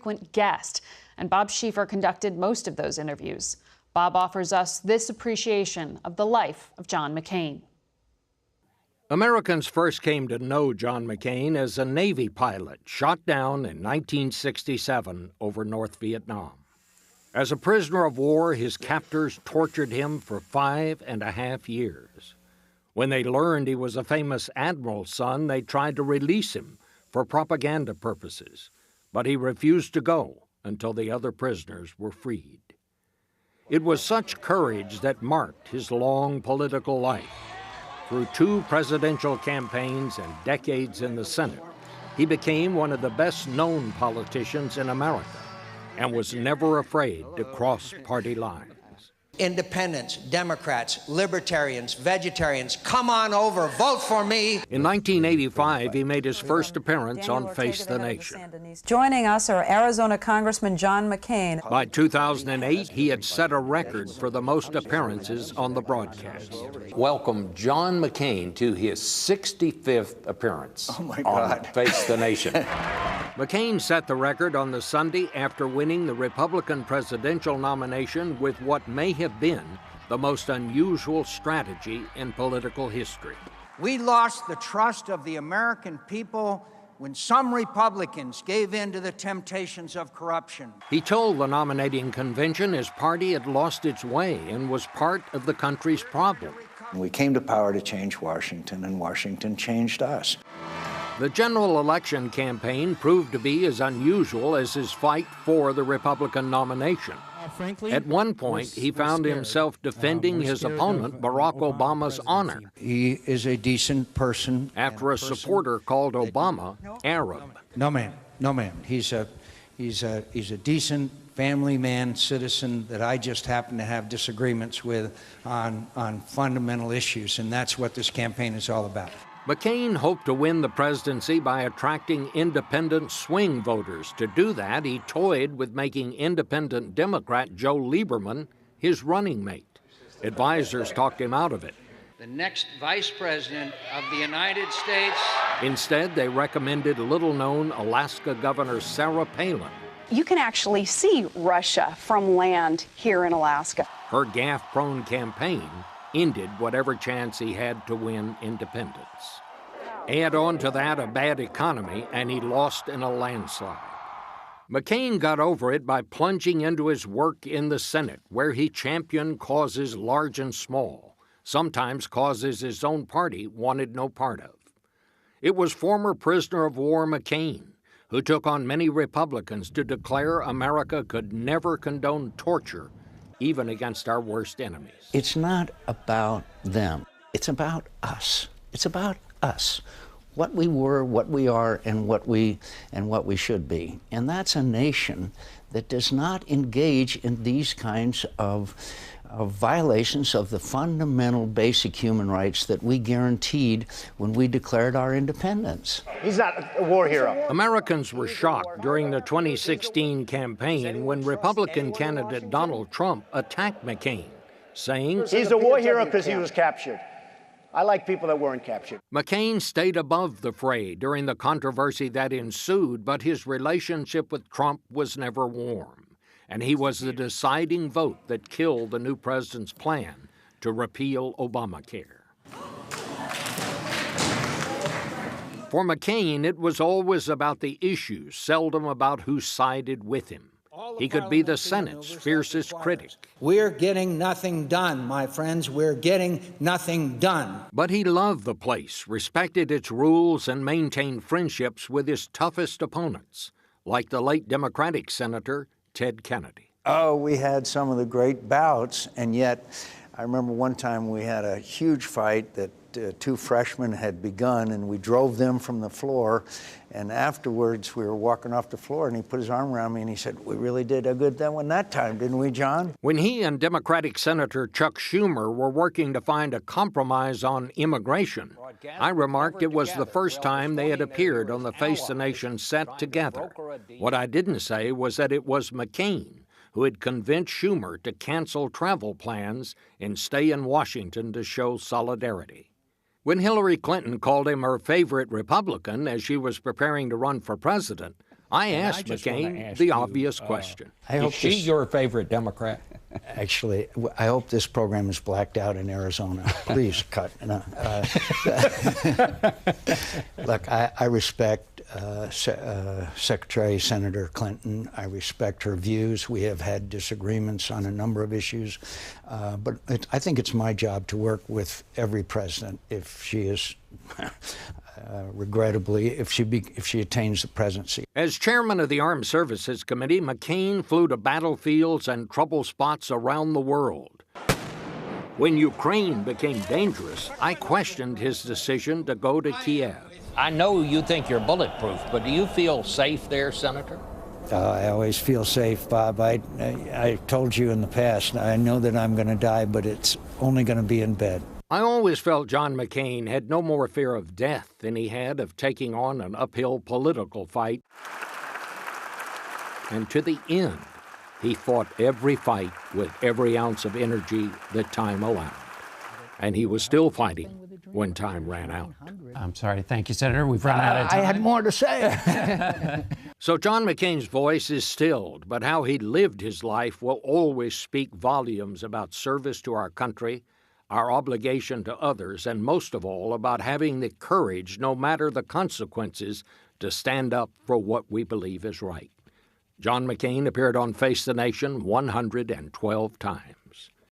frequent guest, and Bob Schieffer conducted most of those interviews. Bob offers us this appreciation of the life of John McCain. Americans first came to know John McCain as a Navy pilot shot down in 1967 over North Vietnam. As a prisoner of war, his captors tortured him for 5.5 years. When they learned he was a famous admiral's son, they tried to release him for propaganda purposes, but he refused to go until the other prisoners were freed. It was such courage that marked his long political life. Through 2 presidential campaigns and decades in the Senate, he became one of the best-known politicians in America and was never afraid to cross party lines. Independents, Democrats, libertarians, vegetarians, come on over, vote for me. In 1985, he made his first appearance on Face the Nation. Joining us are Arizona Congressman John McCain. By 2008, he had set a record for the most appearances on the broadcast. Welcome John McCain to his 65th appearance on Face the Nation. McCain set the record on the Sunday after winning the Republican presidential nomination with what may have been the most unusual strategy in political history. We lost the trust of the American people when some Republicans gave in to the temptations of corruption. He told the nominating convention his party had lost its way and was part of the country's problem. We came to power to change Washington, and Washington changed us. The general election campaign proved to be as unusual as his fight for the Republican nomination. At one point, he found himself defending his opponent, Barack Obama's honor. He is a decent person. After a supporter called Obama Arab. No, ma'am. No, ma'am. He's a decent family man, citizen that I just happen to have disagreements with on fundamental issues, and that's what this campaign is all about. McCain hoped to win the presidency by attracting independent swing voters. To do that, he toyed with making independent Democrat Joe Lieberman his running mate. Advisors talked him out of it. The next vice president of the United States. Instead, they recommended little-known Alaska Governor Sarah Palin. You can actually see Russia from land here in Alaska. Her gaffe-prone campaign ended whatever chance he had to win independence. Add on to that a bad economy, and he lost in a landslide. McCain got over it by plunging into his work in the Senate, where he championed causes large and small, sometimes causes his own party wanted no part of. It was former prisoner of war McCain who took on many Republicans to declare America could never condone torture, even against our worst enemies. It's not about them. It's about us. It's about us. What we were, what we are, and what we should be. And that's a nation that does not engage in these kinds of violations of the fundamental basic human rights that we guaranteed when we declared our independence. He's not a war hero. Americans were shocked during the 2016 campaign when Republican candidate Donald Trump attacked McCain, saying, "He's a war hero because he was captured. I like people that weren't captured." McCain stayed above the fray during the controversy that ensued, but his relationship with Trump was never warm. And he was the deciding vote that killed the new president's plan to repeal Obamacare. For McCain, it was always about the issues, seldom about who sided with him. He could be the Senate's fiercest critic. We're getting nothing done, my friends. We're getting nothing done. But he loved the place, respected its rules, and maintained friendships with his toughest opponents, like the late Democratic Senator Ted Kennedy. Oh, we had some of the great bouts, and yet I remember one time we had a huge fight that 2 freshmen had begun, and we drove them from the floor, and afterwards we were walking off the floor, and he put his arm around me and he said, "We really did a good one that time, didn't we, John?" When he and Democratic Senator Chuck Schumer were working to find a compromise on immigration, I remarked it was the first time they had appeared on the Face the Nation set together. What I didn't say was that it was McCain who had convinced Schumer to cancel travel plans and stay in Washington to show solidarity. When Hillary Clinton called him her favorite Republican as she was preparing to run for president, I asked McCain the obvious question. Is she your favorite Democrat? Actually, I hope this program is blacked out in Arizona. Please cut. No, look, I respect Secretary Senator Clinton. I respect her views. We have had disagreements on a number of issues, but I think it's my job to work with every president if she is. Regrettably, if she attains the presidency. As chairman of the Armed Services Committee, McCain flew to battlefields and trouble spots around the world. When Ukraine became dangerous, I questioned his decision to go to Kiev. I know you think you're bulletproof, but do you feel safe there, Senator? I always feel safe, Bob. I told you in the past, I know that I'm going to die, but it's only going to be in bed. I always felt John McCain had no more fear of death than he had of taking on an uphill political fight. And to the end, he fought every fight with every ounce of energy that time allowed. And he was still fighting when time ran out. I'm sorry. Thank you, Senator. We've run out of time. I had more to say. So John McCain's voice is stilled, but how he lived his life will always speak volumes about service to our country, our obligation to others, and most of all, about having the courage, no matter the consequences, to stand up for what we believe is right. John McCain appeared on Face the Nation 112 times.